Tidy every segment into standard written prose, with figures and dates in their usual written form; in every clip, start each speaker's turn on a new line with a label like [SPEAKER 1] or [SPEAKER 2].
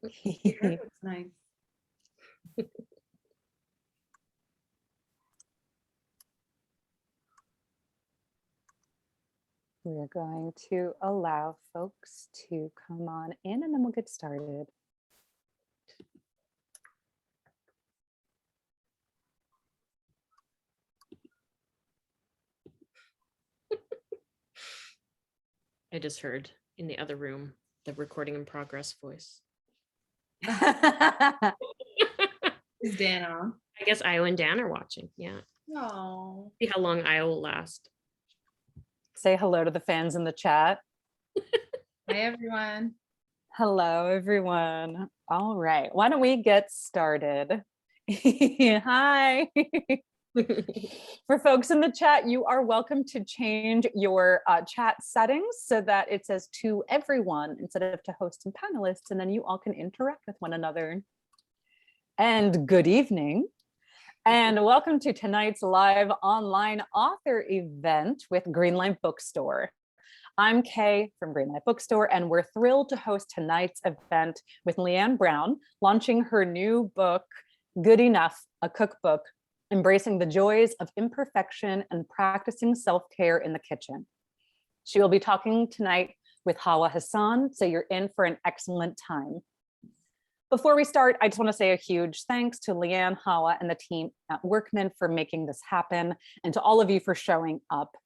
[SPEAKER 1] Here looks nice.
[SPEAKER 2] We're going to allow folks to come on in and then we'll get started.
[SPEAKER 3] I just heard in the other room the recording in progress voice.
[SPEAKER 1] Is Dan on?
[SPEAKER 3] I guess Io and Dan are watching. Yeah.
[SPEAKER 1] No.
[SPEAKER 3] See how long Io will last.
[SPEAKER 2] Say hello to the fans in the chat.
[SPEAKER 1] Hi, everyone.
[SPEAKER 2] Hello, everyone. All right, why don't we get started? Hi. For folks in the chat, you are welcome to change your chat settings so that it says to everyone instead of to hosts and panelists, and then you all can interact with one another. And good evening. And welcome to tonight's live online author event with Greenlight Bookstore. I'm Kay from Greenlight Bookstore, and we're thrilled to host tonight's event with Leanne Brown, launching her new book, Good Enough, a cookbook, embracing the joys of imperfection and practicing self-care in the kitchen. She will be talking tonight with Hawa Hassan, so you're in for an excellent time. Before we start, I just want to say a huge thanks to Leanne, Hawa, and the team at Workman for making this happen, and to all of you for showing up.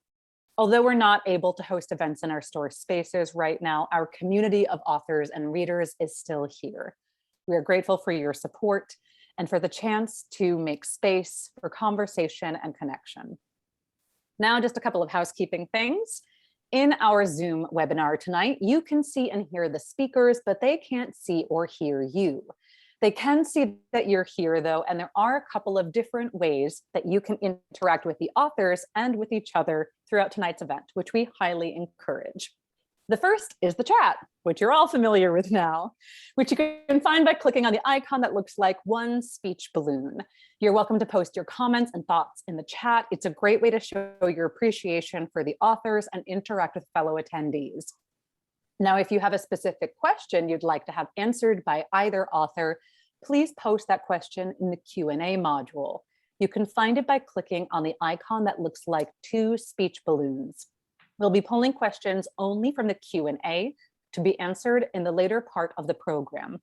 [SPEAKER 2] Although we're not able to host events in our store spaces right now, our community of authors and readers is still here. We are grateful for your support and for the chance to make space for conversation and connection. Now, just a couple of housekeeping things. In our Zoom webinar tonight, you can see and hear the speakers, but they can't see or hear you. They can see that you're here though, and there are a couple of different ways that you can interact with the authors and with each other throughout tonight's event, which we highly encourage. The first is the chat, which you're all familiar with now, which you can find by clicking on the icon that looks like one speech balloon. You're welcome to post your comments and thoughts in the chat. It's a great way to show your appreciation for the authors and interact with fellow attendees. Now, if you have a specific question you'd like to have answered by either author, please post that question in the Q&A module. You can find it by clicking on the icon that looks like two speech balloons. We'll be pulling questions only from the Q&A to be answered in the later part of the program.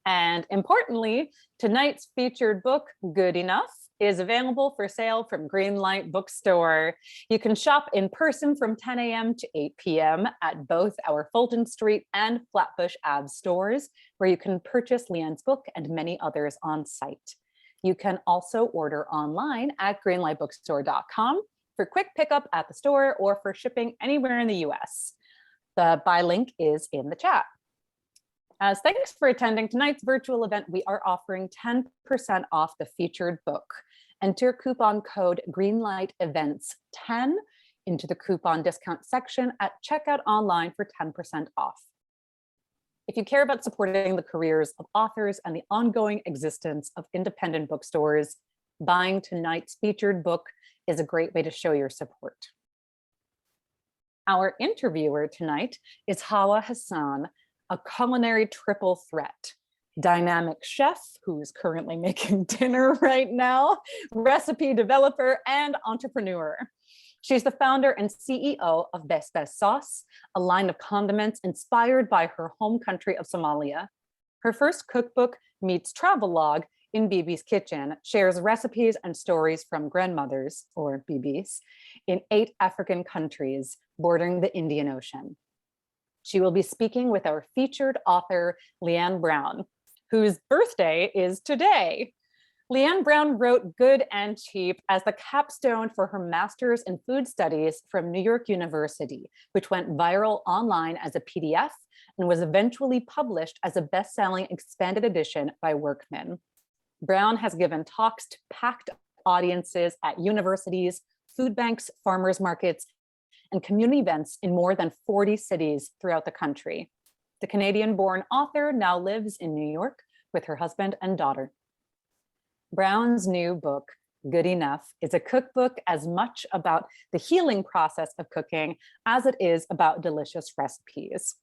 [SPEAKER 2] And importantly, tonight's featured book, Good Enough, is available for sale from Greenlight Bookstore. You can shop in person from 10 a.m. to 8 p.m. at both our Fulton Street and Flatbush Ave stores, where you can purchase Leanne's book and many others on site. You can also order online at greenlightbookstore.com for quick pickup at the store or for shipping anywhere in the US. The buy link is in the chat. As thanks for attending tonight's virtual event, we are offering 10% off the featured book. Enter coupon code GreenlightEvents10 into the coupon discount section at checkout online for 10% off. If you care about supporting the careers of authors and the ongoing existence of independent bookstores, buying tonight's featured book is a great way to show your support. Our interviewer tonight is Hawa Hassan, a culinary triple threat, dynamic chef who's currently making dinner right now, recipe developer, and entrepreneur. She's the founder and CEO of Best Sauce, a line of condiments inspired by her home country of Somalia. Her first cookbook, Meets Travelogue, in Bibi's Kitchen, shares recipes and stories from grandmothers, or Bibis, in 8 African countries bordering the Indian Ocean. She will be speaking with our featured author, Leanne Brown, whose birthday is today. Leanne Brown wrote Good and Cheap as the capstone for her master's in food studies from New York University, which went viral online as a PDF and was eventually published as a best-selling expanded edition by Workman. Brown has given talks to packed audiences at universities, food banks, farmers markets, and community events in more than 40 cities throughout the country. The Canadian-born author now lives in New York with her husband and daughter. Brown's new book, Good Enough, is a cookbook as much about the healing process of cooking as it is about delicious recipes.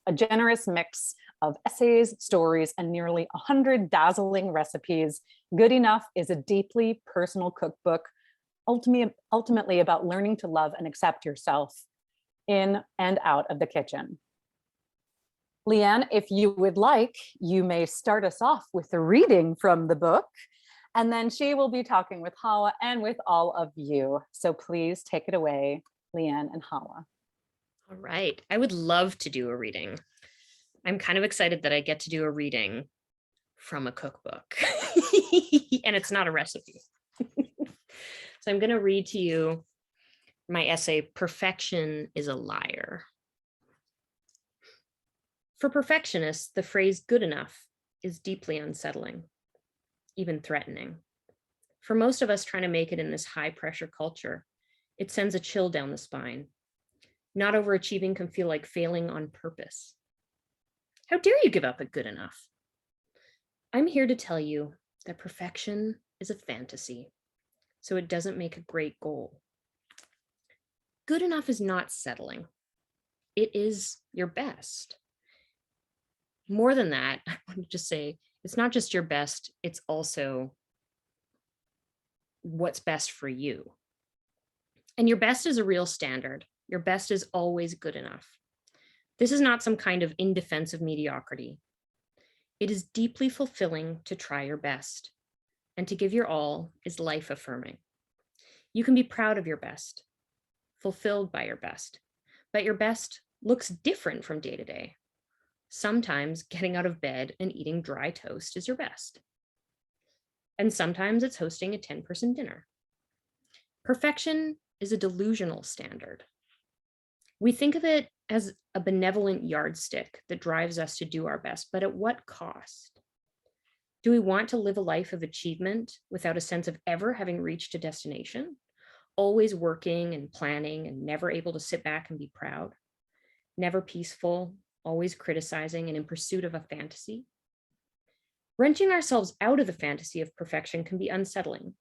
[SPEAKER 2] A generous mix of essays, stories, and nearly 100 dazzling recipes, Good Enough is a deeply personal cookbook, ultimately about learning to love and accept yourself in and out of the kitchen. Leanne, if you would like, you may start us off with a reading from the book, and then she will be talking with Hawa and with all of you. So please take it away, Leanne and Hawa.
[SPEAKER 3] All right. I would love to do a reading. I'm kind of excited that I get to do a reading from a cookbook. And it's not a recipe. So I'm going to read to you my essay, Perfection is a Liar. For perfectionists, the phrase good enough is deeply unsettling, even threatening. For most of us trying to make it in this high pressure culture, it sends a chill down the spine. Not overachieving can feel like failing on purpose. How dare you give up at good enough? I'm here to tell you that perfection is a fantasy, so it doesn't make a great goal. Good enough is not settling. It is your best. More than that, I want to just say, it's not just your best, it's also what's best for you. And your best is a real standard. Your best is always good enough. This is not some kind of indefensive mediocrity. It is deeply fulfilling to try your best, and to give your all is life affirming. You can be proud of your best, fulfilled by your best, but your best looks different from day to day. Sometimes getting out of bed and eating dry toast is your best. And sometimes it's hosting a 10-person dinner. Perfection is a delusional standard. We think of it as a benevolent yardstick that drives us to do our best, but at what cost? Do we want to live a life of achievement without a sense of ever having reached a destination? Always working and planning and never able to sit back and be proud? Never peaceful, always criticizing and in pursuit of a fantasy? Wrenching ourselves out of the fantasy of perfection can be unsettling.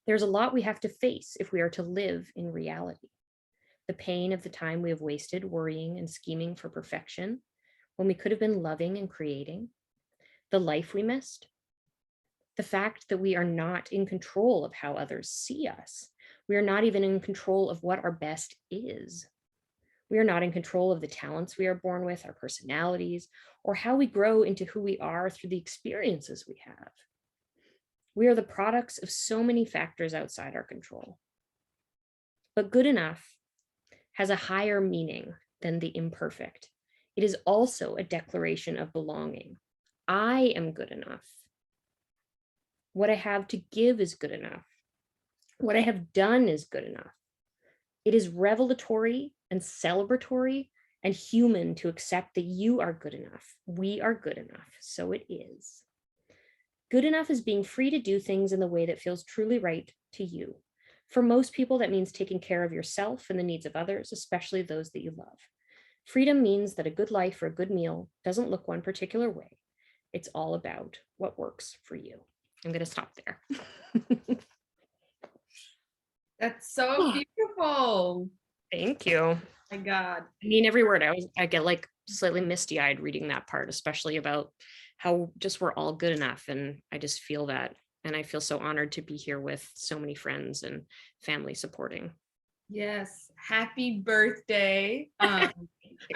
[SPEAKER 3] There's a lot we have to face if we are to live in reality. The pain of the time we have wasted worrying and scheming for perfection when we could have been loving and creating. The life we missed. The fact that we are not in control of how others see us. We are not even in control of what our best is. We are not in control of the talents we are born with, our personalities, or how we grow into who we are through the experiences we have. We are the products of so many factors outside our control. But good enough has a higher meaning than the imperfect. It is also a declaration of belonging. I am good enough. What I have to give is good enough. What I have done is good enough. It is revelatory and celebratory and human to accept that you are good enough. We are good enough. So it is. Good enough is being free to do things in the way that feels truly right to you. For most people, that means taking care of yourself and the needs of others, especially those that you love. Freedom means that a good life or a good meal doesn't look one particular way. It's all about what works for you. I'm going to stop there.
[SPEAKER 1] That's so beautiful.
[SPEAKER 3] Thank you.
[SPEAKER 1] My God.
[SPEAKER 3] I mean, every word. I get like slightly misty-eyed reading that part, especially about how just we're all good enough. And I just feel that. And I feel so honored to be here with so many friends and family supporting.
[SPEAKER 1] Yes. Happy birthday. I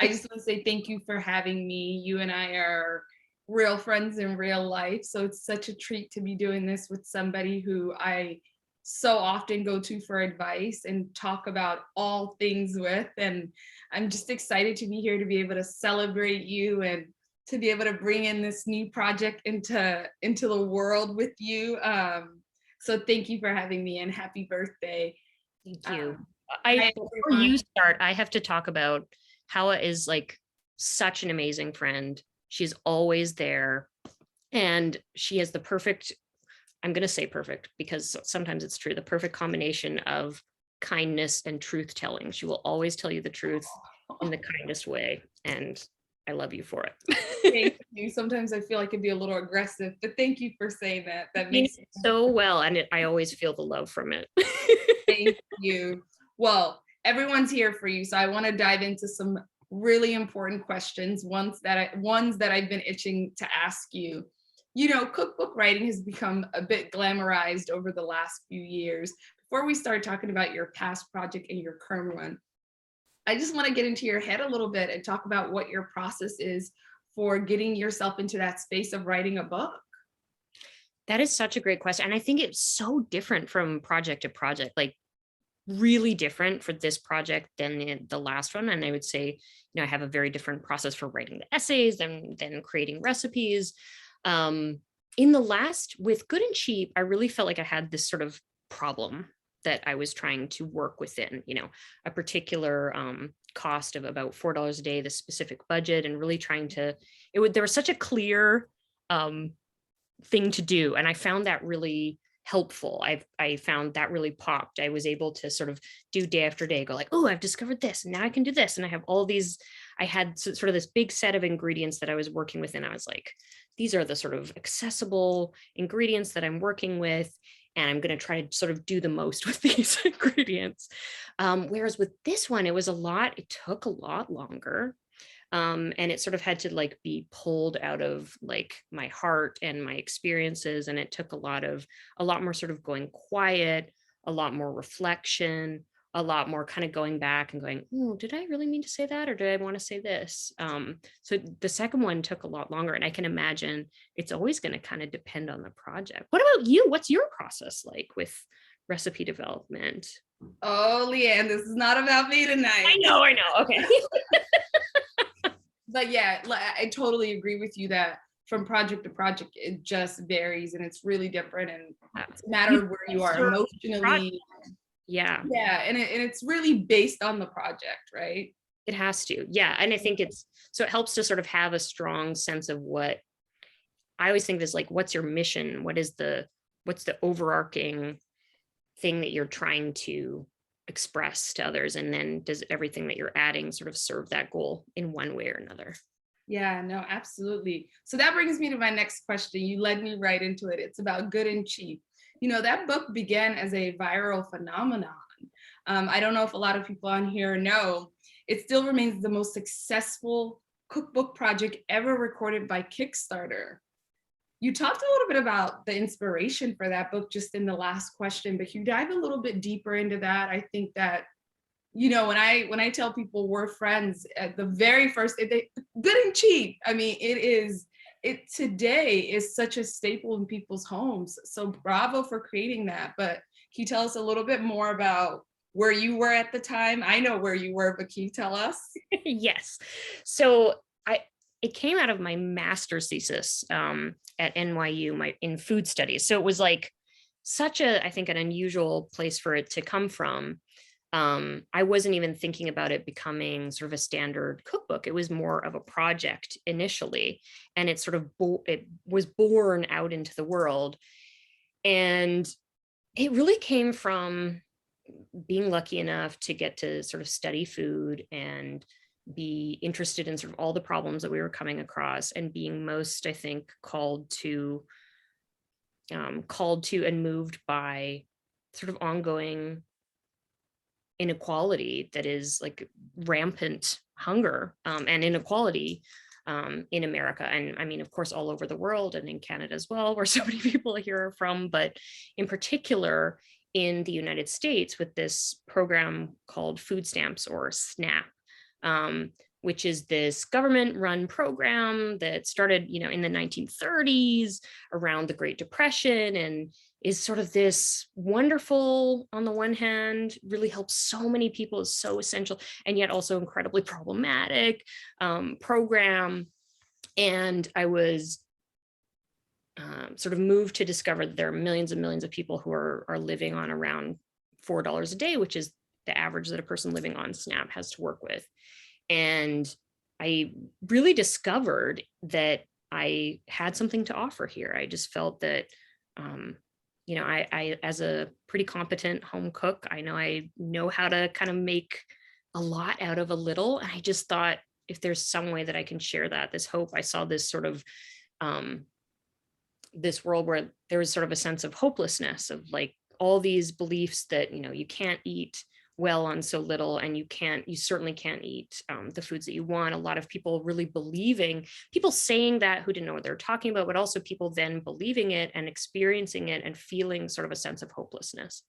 [SPEAKER 1] just want to say thank you for having me. You and I are real friends in real life. So it's such a treat to be doing this with somebody who I so often go to for advice and talk about all things with. And I'm just excited to be here to be able to celebrate you and to be able to bring in this new project into the world with you. So thank you for having me and happy birthday.
[SPEAKER 3] Thank you.
[SPEAKER 1] Hi,
[SPEAKER 3] Before you start, I have to talk about Hawa is like such an amazing friend. She's always there and she has the perfect, I'm going to say perfect because sometimes it's true, the perfect combination of kindness and truth telling. She will always tell you the truth in the kindest way. And I love you for it.
[SPEAKER 1] Thank you. Sometimes I feel I can be a little aggressive, but thank you for saying that. That makes
[SPEAKER 3] it so well. And I always feel the love from it.
[SPEAKER 1] Thank you. Well, everyone's here for you. So I want to dive into some really important questions, ones that I've been itching to ask you. You know, cookbook writing has become a bit glamorized over the last few years. Before we start talking about your past project and your current one, I just want to get into your head a little bit and talk about what your process is for getting yourself into that space of writing a book.
[SPEAKER 3] That is such a great question. And I think it's so different from project to project, like really different for this project than the last one. And I would say, I have a very different process for writing the essays than creating recipes. In the last, with Good and Cheap, I really felt like I had this sort of problem that I was trying to work within, a particular cost of about $4 a day, the specific budget, and really trying to, there was such a clear thing to do. And I found that really helpful. I found that really popped. I was able to sort of do day after day, go like, oh, I've discovered this, and now I can do this. And I have all these, I had sort of this big set of ingredients that I was working with. And I was like, these are the sort of accessible ingredients that I'm working with. And I'm going to try to sort of do the most with these ingredients. Whereas with this one, it took a lot longer. And it sort of had to like be pulled out of like my heart and my experiences. And it took a lot more sort of going quiet, a lot more reflection, a lot more kind of going back and going, oh, did I really mean to say that? Or did I want to say this? So the second one took a lot longer. And I can imagine it's always going to kind of depend on the project. What about you? What's your process like with recipe development?
[SPEAKER 1] Oh, Leanne, this is not about me tonight.
[SPEAKER 3] I know. Okay.
[SPEAKER 1] But yeah, I totally agree with you that from project to project, it just varies and it's really different. And it's a matter of where you are emotionally.
[SPEAKER 3] Yeah.
[SPEAKER 1] Yeah. And it's really based on the project, right?
[SPEAKER 3] It has to. Yeah. And I think it helps to sort of have a strong sense of what I always think is like, what's your mission? What's the overarching thing that you're trying to express to others, and then does everything that you're adding sort of serve that goal in one way or another?
[SPEAKER 1] Yeah, no, absolutely. So that brings me to my next question. You led me right into it. It's about Good and Cheap. That book began as a viral phenomenon. I don't know if a lot of people on here know, it still remains the most successful cookbook project ever recorded by Kickstarter. You talked a little bit about the inspiration for that book just in the last question, but can you dive a little bit deeper into that? I think that, when I tell people we're friends, at the very first, Good and Cheap. I mean, it today is such a staple in people's homes. So bravo for creating that. But can you tell us a little bit more about where you were at the time? I know where you were, but can you tell us?
[SPEAKER 3] Yes. So it came out of my master's thesis at NYU, in food studies. So it was like such I think an unusual place for it to come from. I wasn't even thinking about it becoming sort of a standard cookbook. It was more of a project initially, and it sort of it was born out into the world. And it really came from being lucky enough to get to sort of study food and be interested in sort of all the problems that we were coming across, and being most, I think, called to and moved by sort of ongoing inequality that is like rampant hunger and inequality in America. And I mean, of course, all over the world and in Canada as well, where so many people here are from, but in particular in the United States with this program called food stamps, or SNAP, which is this government-run program that started, in the 1930s around the Great Depression, and is sort of this wonderful, on the one hand, really helps so many people, is so essential, and yet also incredibly problematic program. And I was sort of moved to discover that there are millions and millions of people who are living on around $4 a day, which is the average that a person living on SNAP has to work with. And I really discovered that I had something to offer here. I just felt that, I, as a pretty competent home cook, I know how to kind of make a lot out of a little. And I just thought, if there's some way that I can share this hope, I saw this sort of, this world where there was sort of a sense of hopelessness, of like all these beliefs that, you can't eat well on so little, and you certainly can't eat the foods that you want. A lot of people really people saying that who didn't know what they were talking about, but also people then believing it and experiencing it and feeling sort of a sense of hopelessness.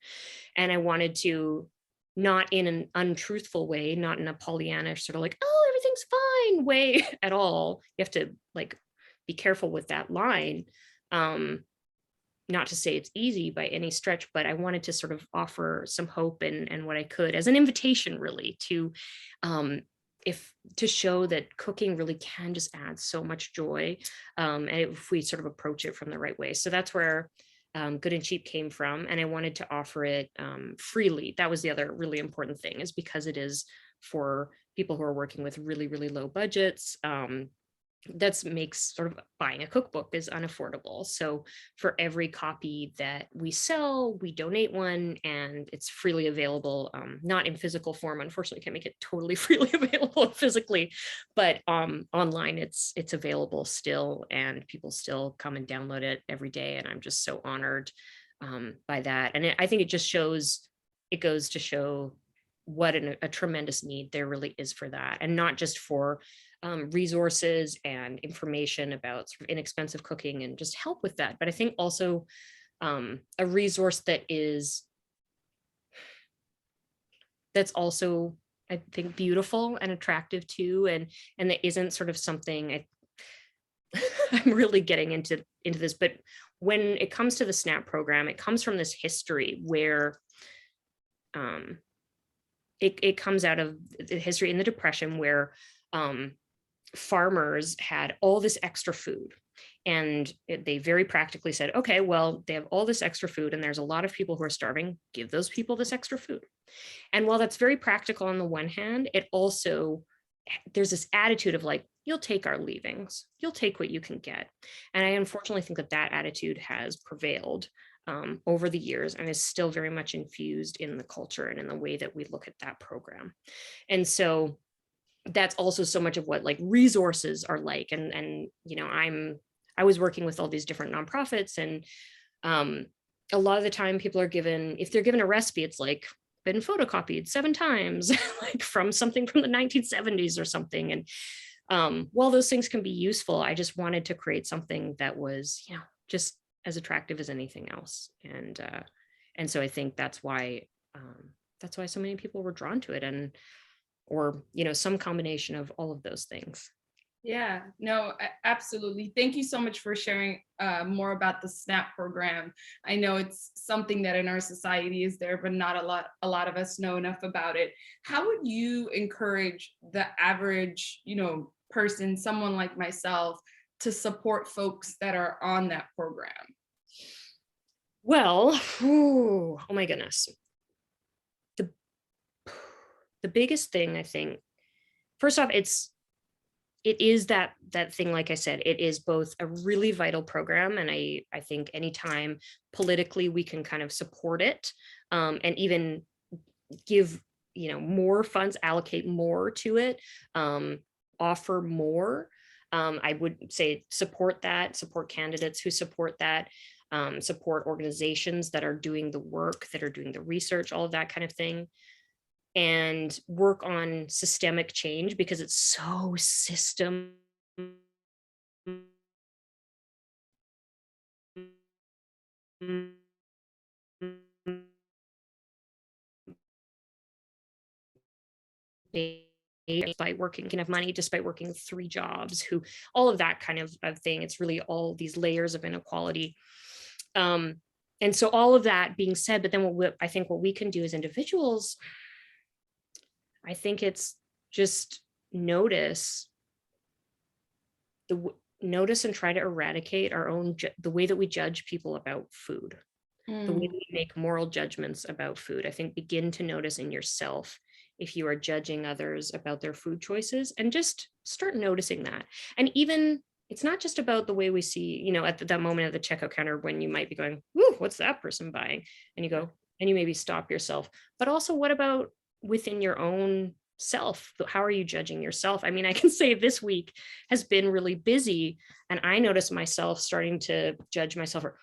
[SPEAKER 3] And I wanted to, not in an untruthful way, not in a Pollyannish sort of like, oh, everything's fine way at all. You have to like be careful with that line. Not to say it's easy by any stretch, but I wanted to sort of offer some hope and what I could as an invitation really to, to show that cooking really can just add so much joy, and if we sort of approach it from the right way. So that's where Good and Cheap came from. And I wanted to offer it freely. That was the other really important thing, is because it is for people who are working with really, really low budgets. That makes sort of buying a cookbook is unaffordable. So for every copy that we sell, we donate one, and it's freely available, not in physical form. Unfortunately, can't make it totally freely available physically, but online it's available still, and people still come and download it every day. And I'm just so honored by that. And I think it goes to show what a tremendous need there really is for that, and not just for resources and information about sort of inexpensive cooking and just help with that, but I think also a resource that's also, I think, beautiful and attractive too, and that isn't sort of something I'm really getting into this, but when it comes to the SNAP program, it comes from this history where it comes out of the history in the Depression, where farmers had all this extra food, and they very practically said, okay, well, they have all this extra food and there's a lot of people who are starving, give those people this extra food. And while that's very practical on the one hand, it also, there's this attitude of like, you'll take our leavings, you'll take what you can get. And I unfortunately think that attitude has prevailed over the years, and is still very much infused in the culture and in the way that we look at that program. And so that's also so much of what like resources are like. And you know, I was working with all these different nonprofits, and a lot of the time people are given, if they're given a recipe, it's like been photocopied 7 times, like from something from the 1970s or something. And while those things can be useful, I just wanted to create something that was, you know, just as attractive as anything else. And so I think that's why so many people were drawn to it, or, you know, some combination of all of those things.
[SPEAKER 1] Yeah, no, absolutely. Thank you so much for sharing more about the SNAP program. I know it's something that in our society is there, but not a lot of us know enough about it. How would you encourage the average, you know, person, someone like myself, to support folks that are on that program?
[SPEAKER 3] Well, oh my goodness. The biggest thing, I think, first off, it is that thing, like I said, it is both a really vital program, and I think anytime politically we can kind of support it, and even give, you know, more funds, allocate more to it, offer more, I would say support that, support candidates who support that, support organizations that are doing the work, that are doing the research, all of that kind of thing, and work on systemic change, because it's so system despite working enough money, despite working 3 jobs, who, all of that kind of thing. It's really all these layers of inequality. And so all of that being said, but then I think what we can do as individuals, I think it's just notice and try to eradicate our own, the way that we judge people about food, the way we make moral judgments about food. I think begin to notice in yourself if you are judging others about their food choices, and just start noticing that. And even, it's not just about the way we see, you know, at that moment at the checkout counter when you might be going, "Ooh, what's that person buying?" And you go, and you maybe stop yourself. But also, what about within your own self? How are you judging yourself? I mean, I can say this week has been really busy, and I noticed myself starting to judge myself for,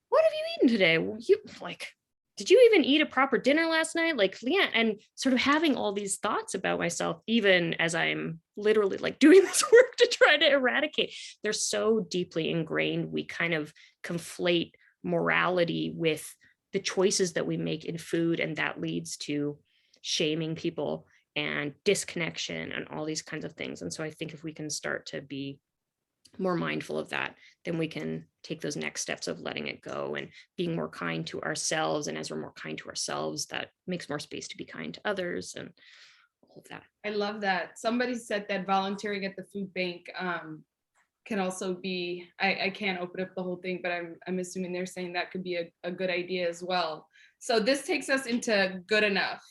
[SPEAKER 3] what have you eaten today? Well, you like, did you even eat a proper dinner last night? Like, Leanne, and sort of having all these thoughts about myself, even as I'm literally like doing this work to try to eradicate. They're so deeply ingrained. We kind of conflate morality with the choices that we make in food, and that leads to shaming people and disconnection and all these kinds of things. And so I think if we can start to be more mindful of that, then we can take those next steps of letting it go and being more kind to ourselves. And as we're more kind to ourselves, that makes more space to be kind to others and all of that.
[SPEAKER 1] I love that. Somebody said that volunteering at the food bank can also be, I can't open up the whole thing, but I'm assuming they're saying that could be a good idea as well. So this takes us into good enough.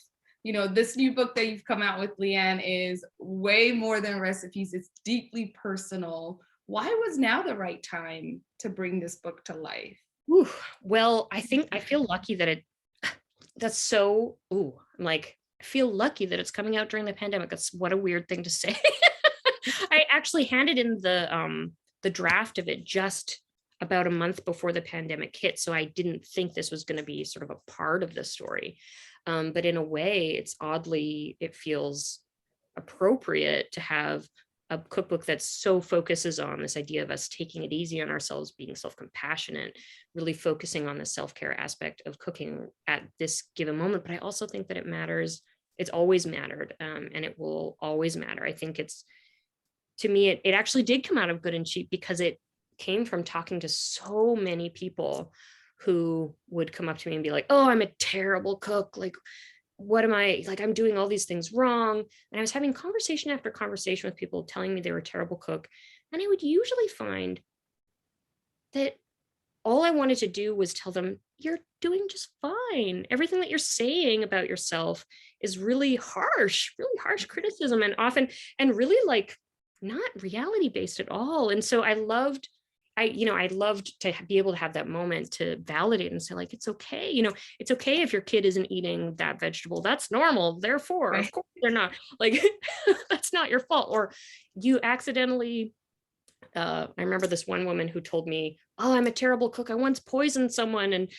[SPEAKER 1] You know, this new book that you've come out with, Leanne, is way more than recipes. It's deeply personal. Why was now the right time to bring this book to life?
[SPEAKER 3] Ooh, well, I feel lucky that that's so, I'm like, I feel lucky that it's coming out during the pandemic. That's what a weird thing to say. I actually handed in the draft of it just about a month before the pandemic hit. So I didn't think this was going to be sort of a part of the story. But in a way, it feels appropriate to have a cookbook that so focuses on this idea of us taking it easy on ourselves, being self-compassionate, really focusing on the self-care aspect of cooking at this given moment. But I also think that it matters. It's always mattered, and it will always matter. I think to me, it actually did come out of Good and Cheap because it came from talking to so many people who would come up to me and be like, oh, I'm a terrible cook. Like, what am I, like, I'm doing all these things wrong. And I was having conversation after conversation with people telling me they were a terrible cook. And I would usually find that all I wanted to do was tell them, you're doing just fine. Everything that you're saying about yourself is really harsh criticism, and often, and really like not reality based at all. And so I loved to be able to have that moment to validate and say, like, it's okay. It's okay if your kid isn't eating that vegetable. That's normal. Therefore, of course they're not. Like, that's not your fault. Or you accidentally, I remember this one woman who told me, oh, I'm a terrible cook. I once poisoned someone. And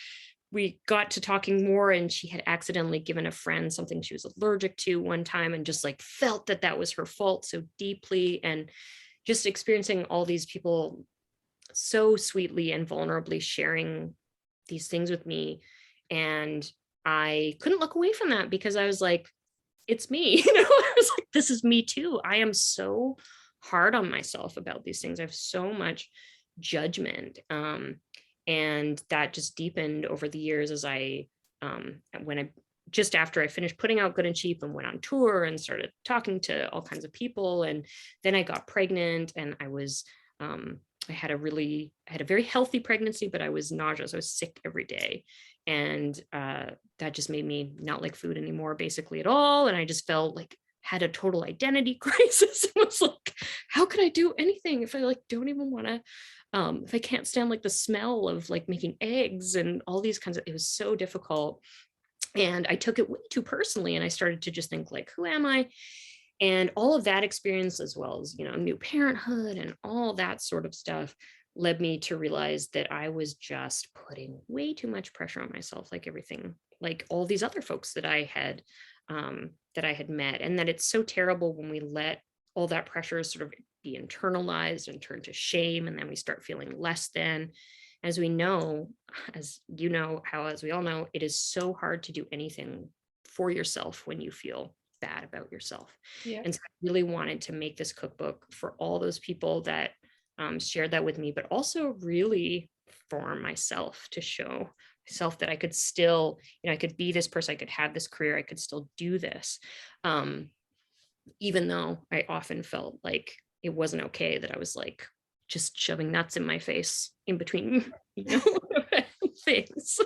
[SPEAKER 3] we got to talking more, and she had accidentally given a friend something she was allergic to one time, and just like felt that was her fault so deeply. And just experiencing all these people so sweetly and vulnerably sharing these things with me. And I couldn't look away from that because I was like, it's me. I was like, this is me too. I am so hard on myself about these things. I have so much judgment. And that just deepened over the years as just after I finished putting out Good and Cheap and went on tour and started talking to all kinds of people. And then I got pregnant, and I had a very healthy pregnancy, but I was nauseous. I was sick every day. And that just made me not like food anymore, basically at all. And I just felt like had a total identity crisis. It was like, how can I do anything if I like don't even want to, if I can't stand like the smell of like making eggs and all these kinds of, it was so difficult. And I took it way too personally. And I started to just think like, who am I? And all of that experience, as well as, new parenthood and all that sort of stuff, led me to realize that I was just putting way too much pressure on myself, like everything, like all these other folks that I had met. And that it's so terrible when we let all that pressure sort of be internalized and turn to shame. And then we start feeling less than. As we know, as you know, as we all know, it is so hard to do anything for yourself when you feel bad about yourself. Yeah. And so I really wanted to make this cookbook for all those people that shared that with me, but also really for myself, to show myself that I could still, I could be this person, I could have this career, I could still do this. Even though I often felt like it wasn't okay, that I was like just shoving nuts in my face in between, things.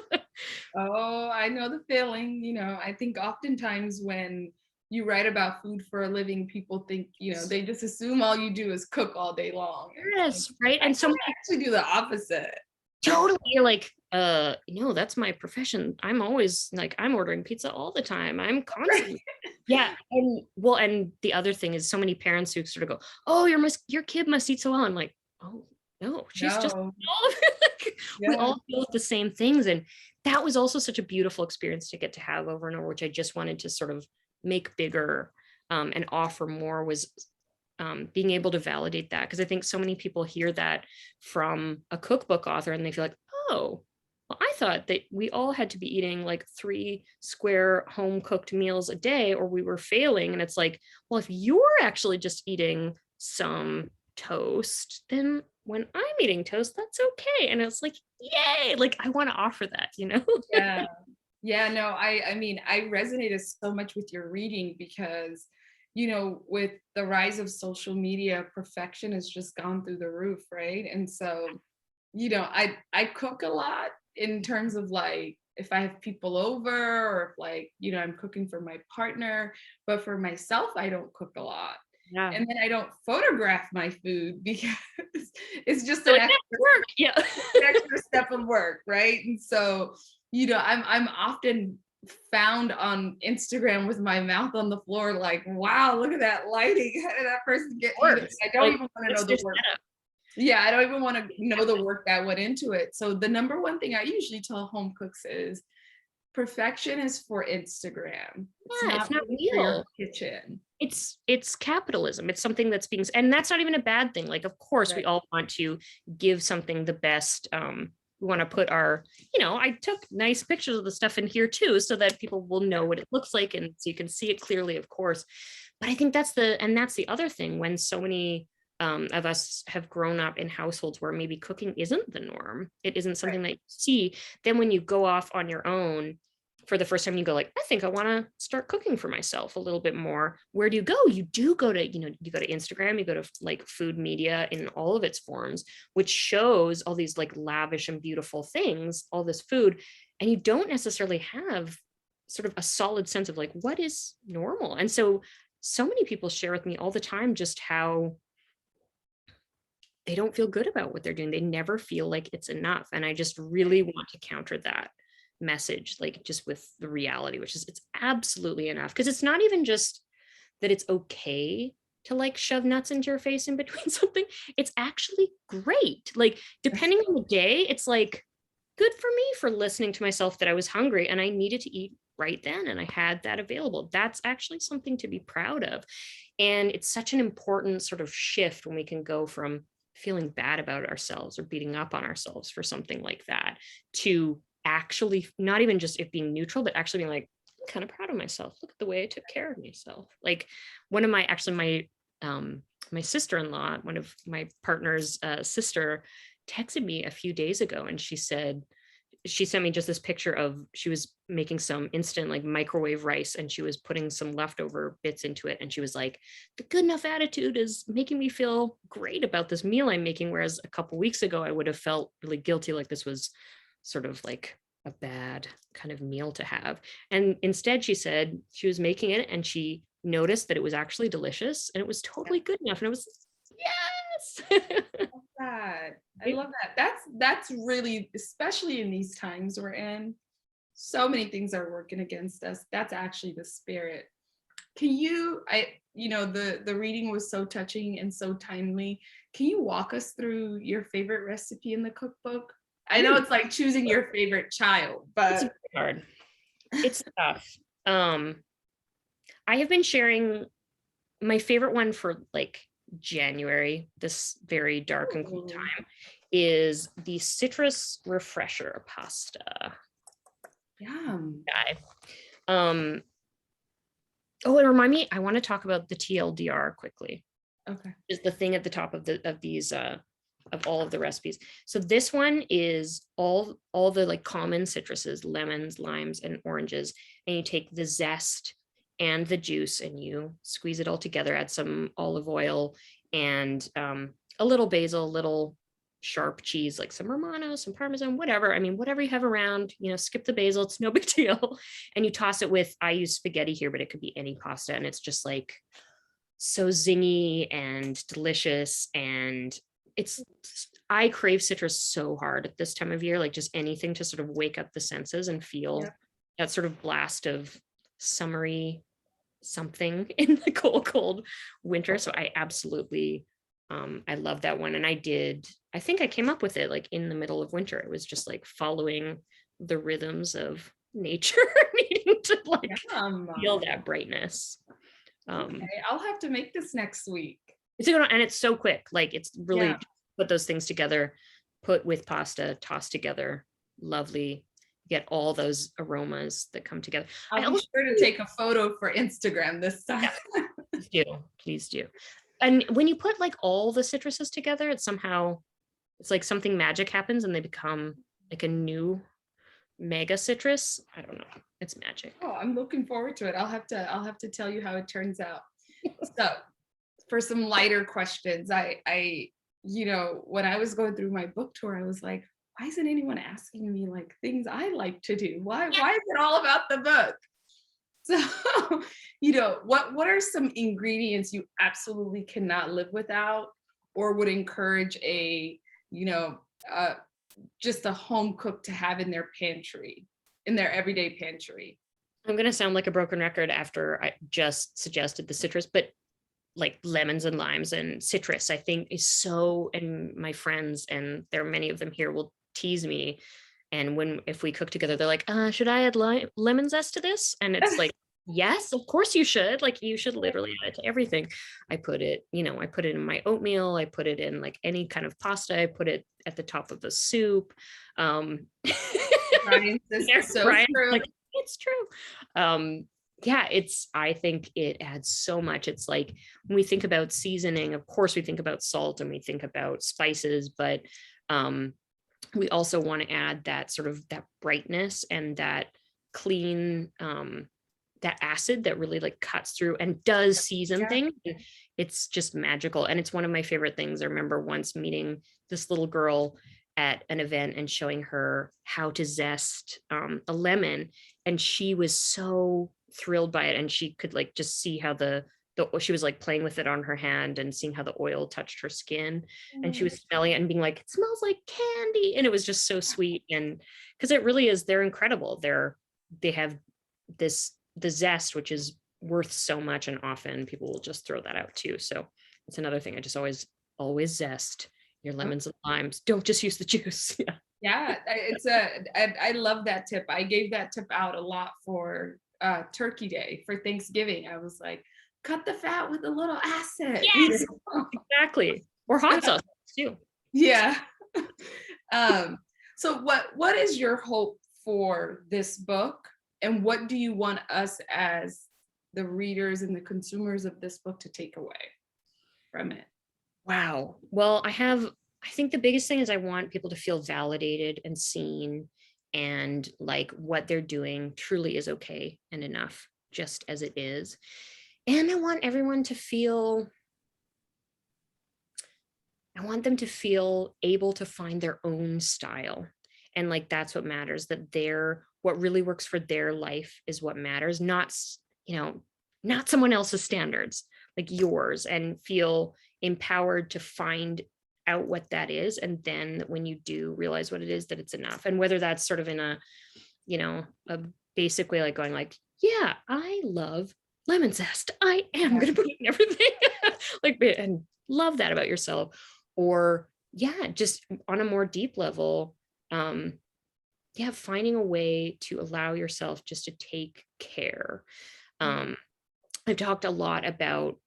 [SPEAKER 1] Oh, I know the feeling. I think oftentimes when you write about food for a living, people think, they just assume all you do is cook all day long.
[SPEAKER 3] Yes, right. And so
[SPEAKER 1] I actually do the opposite.
[SPEAKER 3] Totally. You're like, that's my profession. I'm always like, I'm ordering pizza all the time. I'm constantly. Yeah. And the other thing is so many parents who sort of go, oh, your kid must eat so well. I'm like, oh, No, she's just
[SPEAKER 1] No.
[SPEAKER 3] we
[SPEAKER 1] Yeah.
[SPEAKER 3] all feel the same things. And that was also such a beautiful experience to get to have over and over, which I just wanted to sort of make bigger and offer more, was being able to validate that. Because I think so many people hear that from a cookbook author and they feel like, oh, well, I thought that we all had to be eating like 3 square home cooked meals a day or we were failing. And it's like, well, if you're actually just eating some toast, then when I'm eating toast, that's okay. And it's like, yay, like I want to offer that, you know?
[SPEAKER 1] Yeah. Yeah, no, I mean, I resonated so much with your reading because, with the rise of social media, perfection has just gone through the roof, right? And so, I cook a lot in terms of like if I have people over or if like, I'm cooking for my partner, but for myself, I don't cook a lot.
[SPEAKER 3] Yeah.
[SPEAKER 1] And then I don't photograph my food because it's just
[SPEAKER 3] So
[SPEAKER 1] an
[SPEAKER 3] it
[SPEAKER 1] extra
[SPEAKER 3] never work. Yeah.
[SPEAKER 1] an extra step of work, right? And so, I'm often found on Instagram with my mouth on the floor, like, wow, look at that lighting. How did that person get? I don't
[SPEAKER 3] Like,
[SPEAKER 1] even want to
[SPEAKER 3] what's
[SPEAKER 1] know
[SPEAKER 3] their
[SPEAKER 1] the work.
[SPEAKER 3] setup?
[SPEAKER 1] Yeah, I don't even want to know the work that went into it. So the number one thing I usually tell home cooks is perfection is for Instagram.
[SPEAKER 3] Yeah, it's not
[SPEAKER 1] really for your
[SPEAKER 3] real.
[SPEAKER 1] kitchen.
[SPEAKER 3] It's capitalism. It's something that's being, and that's not even a bad thing. Like, of course, we
[SPEAKER 1] Right.
[SPEAKER 3] all want to give something the best. We want to put our, I took nice pictures of the stuff in here too, so that people will know what it looks like, and so you can see it clearly, of course. But I think that's the other thing, when so many of us have grown up in households where maybe cooking isn't the norm. It isn't something that you see. Then when you go off on your own for the first time, you go like, I think I want to start cooking for myself a little bit more. Where do you go? You do go to, you go to Instagram, you go to like food media in all of its forms, which shows all these like lavish and beautiful things, all this food. And you don't necessarily have sort of a solid sense of like, what is normal? And so many people share with me all the time just how they don't feel good about what they're doing. They never feel like it's enough. And I just really want to counter that message, like just with the reality, which is it's absolutely enough. Because it's not even just that it's okay to like shove nuts into your face in between something. It's actually great. Like, depending on the day, it's like good for me for listening to myself that I was hungry and I needed to eat right then and I had that available. That's actually something to be proud of. And it's such an important sort of shift when we can go from feeling bad about ourselves or beating up on ourselves for something like that to actually not even just it being neutral, but actually being like, I'm kind of proud of myself. Look at the way I took care of myself. Like, one of my sister-in-law, one of my partner's sister, texted me a few days ago, and she said, she sent me just this picture of, she was making some instant like microwave rice and she was putting some leftover bits into it. And she was like, the good enough attitude is making me feel great about this meal I'm making. Whereas a couple weeks ago, I would have felt really guilty, like this was sort of like a bad kind of meal to have. And instead, she said she was making it and she noticed that it was actually delicious and it was totally good enough. And it was, yes.
[SPEAKER 1] That. I love that. That's really, especially in these times we're in, so many things are working against us. That's actually the spirit. The reading was so touching and so timely. Can you walk us through your favorite recipe in the cookbook? I know it's like choosing your favorite child, but
[SPEAKER 3] it's hard. It's tough. I have been sharing my favorite one for like January, this very dark and cool time, is the citrus refresher pasta.
[SPEAKER 1] Yum.
[SPEAKER 3] Oh, and remind me, I want to talk about the TLDR quickly.
[SPEAKER 1] Okay.
[SPEAKER 3] Is the thing at the top of these of all of the recipes. So this one is all the like common citruses, lemons, limes, and oranges, and you take the zest and the juice and you squeeze it all together, add some olive oil and a little basil, a little sharp cheese, like some Romano, some Parmesan, whatever. I mean, whatever you have around, skip the basil, it's no big deal. And you toss it with, I use spaghetti here, but it could be any pasta. And it's just like so zingy and delicious. And I crave citrus so hard at this time of year, like just anything to sort of wake up the senses and feel that sort of blast of summery something in the cold winter. So I absolutely I love that one. And I think I came up with it like in the middle of winter. It was just like following the rhythms of nature, needing to like feel that brightness.
[SPEAKER 1] Okay, I'll have to make this next week.
[SPEAKER 3] It's a good one, and it's so quick. Like it's really put those things together, put with pasta, toss together, lovely. Get all those aromas that come together.
[SPEAKER 1] I'll be sure to take a photo for Instagram this time.
[SPEAKER 3] Please do. And when you put like all the citruses together, it's like something magic happens and they become like a new mega citrus. I don't know. It's magic.
[SPEAKER 1] Oh, I'm looking forward to it. I'll have to tell you how it turns out. So for some lighter questions, I when I was going through my book tour, I was like, why isn't anyone asking me like things I like to do? Why is it all about the book? So, what are some ingredients you absolutely cannot live without, or would encourage just a home cook to have in their pantry, in their everyday pantry?
[SPEAKER 3] I'm going to sound like a broken record after I just suggested the citrus, but like lemons and limes and citrus, I think is so, and my friends, and there are many of them here, will tease me. And if we cook together, they're like, should I add lemon zest to this? And it's like, yes, of course you should. Like you should literally add it to everything. I put it in my oatmeal. I put it in like any kind of pasta. I put it at the top of the soup.
[SPEAKER 1] Brian says so true.
[SPEAKER 3] Like, it's true. I think it adds so much. It's like when we think about seasoning, of course we think about salt and we think about spices, but we also want to add that sort of that brightness and that clean, that acid that really like cuts through and does season things. It's just magical. And it's one of my favorite things. I remember once meeting this little girl at an event and showing her how to zest a lemon. And she was so thrilled by it. And she could like just see how she was like playing with it on her hand and seeing how the oil touched her skin. And she was smelling it and being like, it smells like candy. And it was just so sweet. And because it really is, they're incredible. They have the zest, which is worth so much. And often people will just throw that out too. So it's another thing. I just always zest your lemons and limes. Don't just use the juice.
[SPEAKER 1] Yeah, I love that tip. I gave that tip out a lot for Turkey Day for Thanksgiving. I was like, cut the fat with a little acid.
[SPEAKER 3] Yes, exactly. Or hot sauce too.
[SPEAKER 1] Yeah. So what is your hope for this book, and what do you want us as the readers and the consumers of this book to take away from it?
[SPEAKER 3] Wow. Well, I think the biggest thing is I want people to feel validated and seen, and like what they're doing truly is okay and enough just as it is. And I want everyone to feel, I want them to feel able to find their own style. And like, that's what matters, that what really works for their life is what matters, not someone else's standards, like yours, and feel empowered to find out what that is. And then when you do realize what it is, that it's enough. And whether that's sort of in a basic way, like going like, yeah, I love lemon zest. I am going to put it in everything. And love that about yourself. Or just on a more deep level, finding a way to allow yourself just to take care. I've talked a lot about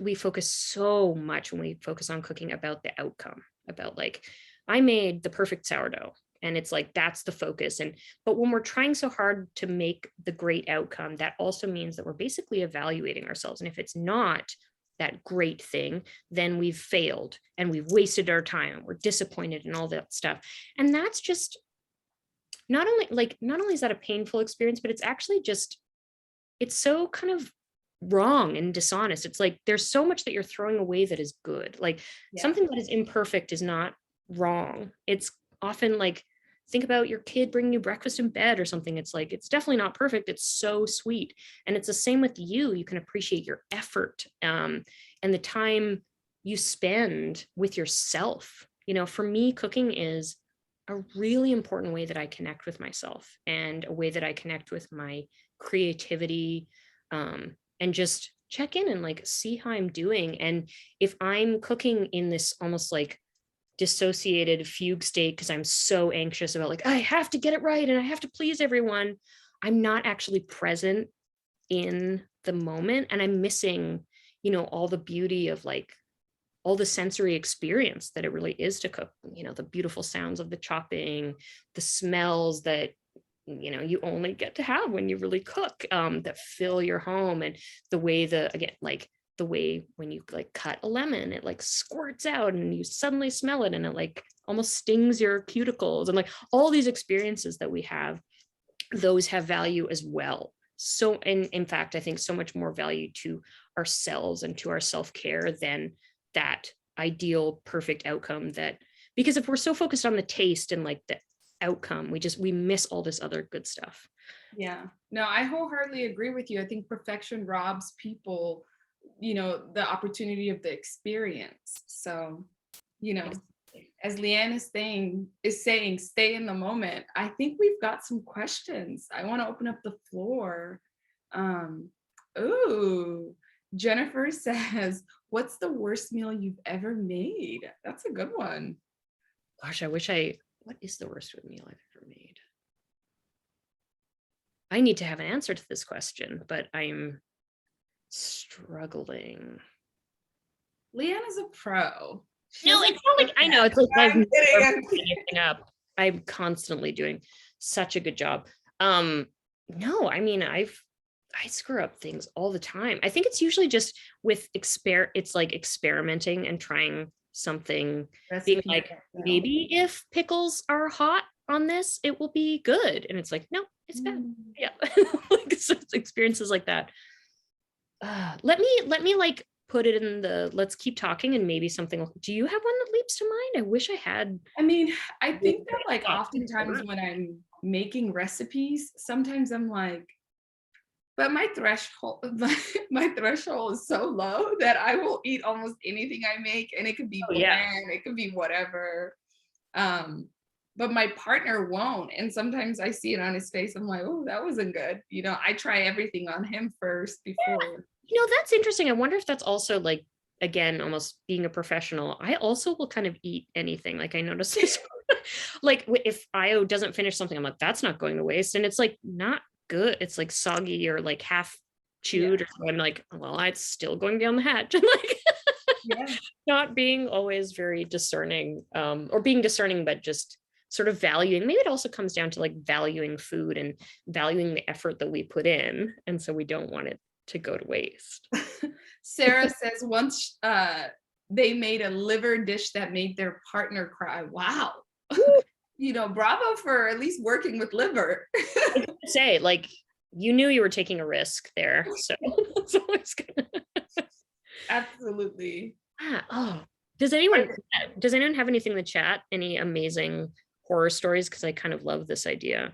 [SPEAKER 3] we focus so much when we focus on cooking about the outcome, about like, I made the perfect sourdough. And it's like, that's the focus. But when we're trying so hard to make the great outcome, that also means that we're basically evaluating ourselves. And if it's not that great thing, then we've failed and we've wasted our time. We're disappointed and all that stuff. And that's just not only is that a painful experience, but it's actually just, it's so kind of wrong and dishonest. It's like, there's so much that you're throwing away that is good. Like something that is imperfect is not wrong. It's often like, think about your kid bringing you breakfast in bed or something. It's like, it's definitely not perfect. It's so sweet. And it's the same with you. You can appreciate your effort and the time you spend with yourself. For me, cooking is a really important way that I connect with myself, and a way that I connect with my creativity, and just check in and like see how I'm doing. And if I'm cooking in this almost like dissociated fugue state because I'm so anxious about like, I have to get it right and I have to please everyone, I'm not actually present in the moment, and I'm missing, you know, all the beauty of like all the sensory experience that it really is to cook, you know, the beautiful sounds of the chopping, the smells that, you know, you only get to have when you really cook, that fill your home, and the way again, like the way when you like cut a lemon, it like squirts out and you suddenly smell it and it like almost stings your cuticles, and like all these experiences that we have, those have value as well. So, and in fact, I think so much more value to ourselves and to our self-care than that ideal perfect outcome, that because if we're so focused on the taste and like the outcome, we miss all this other good stuff.
[SPEAKER 1] Yeah, no, I wholeheartedly agree with you. I think perfection robs people, you know, the opportunity of the experience. So, you know, as Leanne is saying, stay in the moment. I think we've got some questions. I want to open up the floor. Ooh, Jennifer says, what's the worst meal you've ever made? That's a good one.
[SPEAKER 3] Gosh, what is the worst meal I've ever made? I need to have an answer to this question, but I'm struggling.
[SPEAKER 1] Leanne is a pro.
[SPEAKER 3] No, it's not like, I know, it's like I'm anything up. I'm constantly doing such a good job. No, I mean, I screw up things all the time. I think it's usually just with it's like experimenting and trying something, being like, maybe if pickles are hot on this, it will be good. And it's like, no, it's bad. Yeah. Like so experiences like that. Let me like put it in the let's keep talking and maybe something. Do you have one that leaps to mind? I wish I had.
[SPEAKER 1] I mean, I think that like oftentimes when I'm making recipes, sometimes I'm like, but my threshold is so low that I will eat almost anything I make, and it could be bland, it could be whatever. But my partner won't, and sometimes I see it on his face. I'm like, oh, that wasn't good. You know, I try everything on him first before.
[SPEAKER 3] You know, that's interesting. I wonder if that's also like, again, almost being a professional. I also will kind of eat anything. Like I notice this, like if Io doesn't finish something, I'm like, that's not going to waste. And it's like not good. It's like soggy or like half chewed, or something. I'm like, well, it's still going down the hatch. And like not being always very discerning, or being discerning, but just sort of valuing. Maybe it also comes down to like valuing food and valuing the effort that we put in. And so we don't want it to go to waste.
[SPEAKER 1] Sarah says once they made a liver dish that made their partner cry. Wow. You know, bravo for at least working with liver.
[SPEAKER 3] I say, like, you knew you were taking a risk there. So it's always good.
[SPEAKER 1] Absolutely.
[SPEAKER 3] Oh, does anyone have anything in the chat? Any amazing horror stories? Because I kind of love this idea.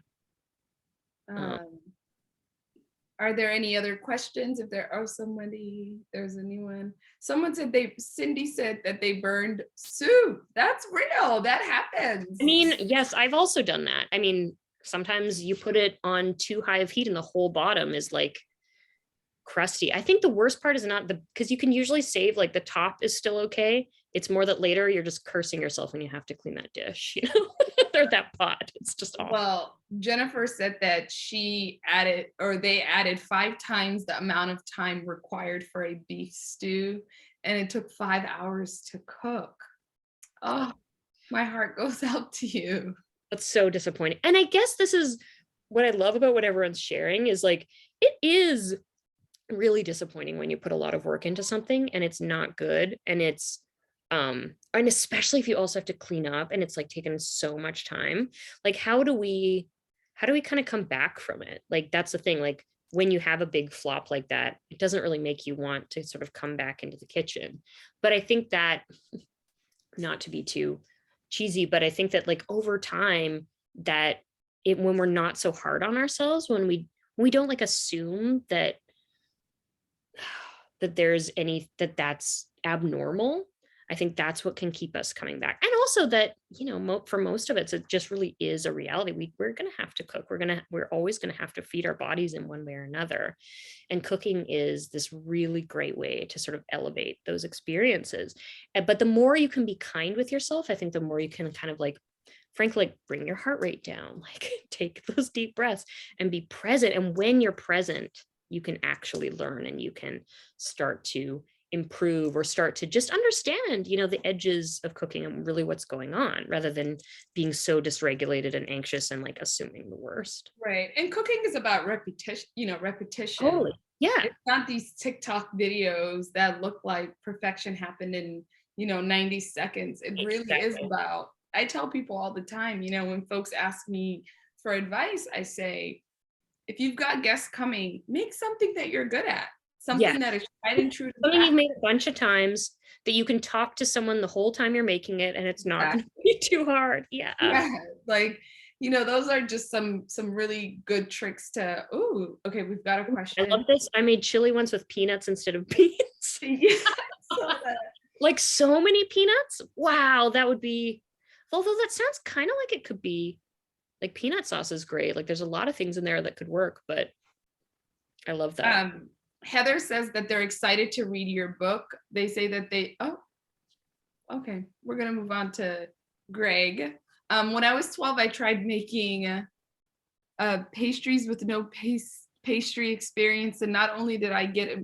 [SPEAKER 1] Are there any other questions? If there are there's anyone. Cindy said that they burned soup. That's real. That happens.
[SPEAKER 3] I mean, yes, I've also done that. I mean, sometimes you put it on too high of heat and the whole bottom is like crusty. I think the worst part is not because you can usually save, like the top is still okay. It's more that later you're just cursing yourself when you have to clean that dish, you know, or that pot. It's just awful.
[SPEAKER 1] Well, Jennifer said that they added 5 times the amount of time required for a beef stew, and it took 5 hours to cook. Oh, my heart goes out to you.
[SPEAKER 3] That's so disappointing. And I guess this is what I love about what everyone's sharing is like, it is really disappointing when you put a lot of work into something and it's not good. And it's, and especially if you also have to clean up and it's like taken so much time, like, how do we kind of come back from it? Like, that's the thing, like when you have a big flop like that, it doesn't really make you want to sort of come back into the kitchen. But I think that, not to be too cheesy, but I think that like over time that when we're not so hard on ourselves, when we don't like assume that that's abnormal, I think that's what can keep us coming back. And also that, you know, for most of it, it just really is a reality. We're going to have to cook. We're always going to have to feed our bodies in one way or another. And cooking is this really great way to sort of elevate those experiences. But the more you can be kind with yourself, I think the more you can kind of like, frankly, like bring your heart rate down, like take those deep breaths and be present. And when you're present, you can actually learn and you can start to improve or start to just understand, you know, the edges of cooking and really what's going on, rather than being so dysregulated and anxious and like assuming the worst.
[SPEAKER 1] Right. And cooking is about repetition, you know, repetition.
[SPEAKER 3] Totally. Yeah.
[SPEAKER 1] It's not these TikTok videos that look like perfection happened in, you know, 90 seconds. It really is about, I tell people all the time, you know, when folks ask me for advice, I say, if you've got guests coming, make something that you're good at, something that is tried and true.
[SPEAKER 3] Something you've made a bunch of times that you can talk to someone the whole time you're making it, and it's not going to be too hard. Yeah.
[SPEAKER 1] Like, you know, those are just some really good tricks to, ooh, okay, we've got a question.
[SPEAKER 3] I love this. I made chili once with peanuts instead of beans.
[SPEAKER 1] Yeah.
[SPEAKER 3] Like so many peanuts. Wow, that would be, although that sounds kind of like it could be, like peanut sauce is great. Like there's a lot of things in there that could work, but I love that.
[SPEAKER 1] Heather says that they're excited to read your book. They say that okay, we're gonna move on to Greg. When I was 12, I tried making pastries with no pastry experience. And not only did I get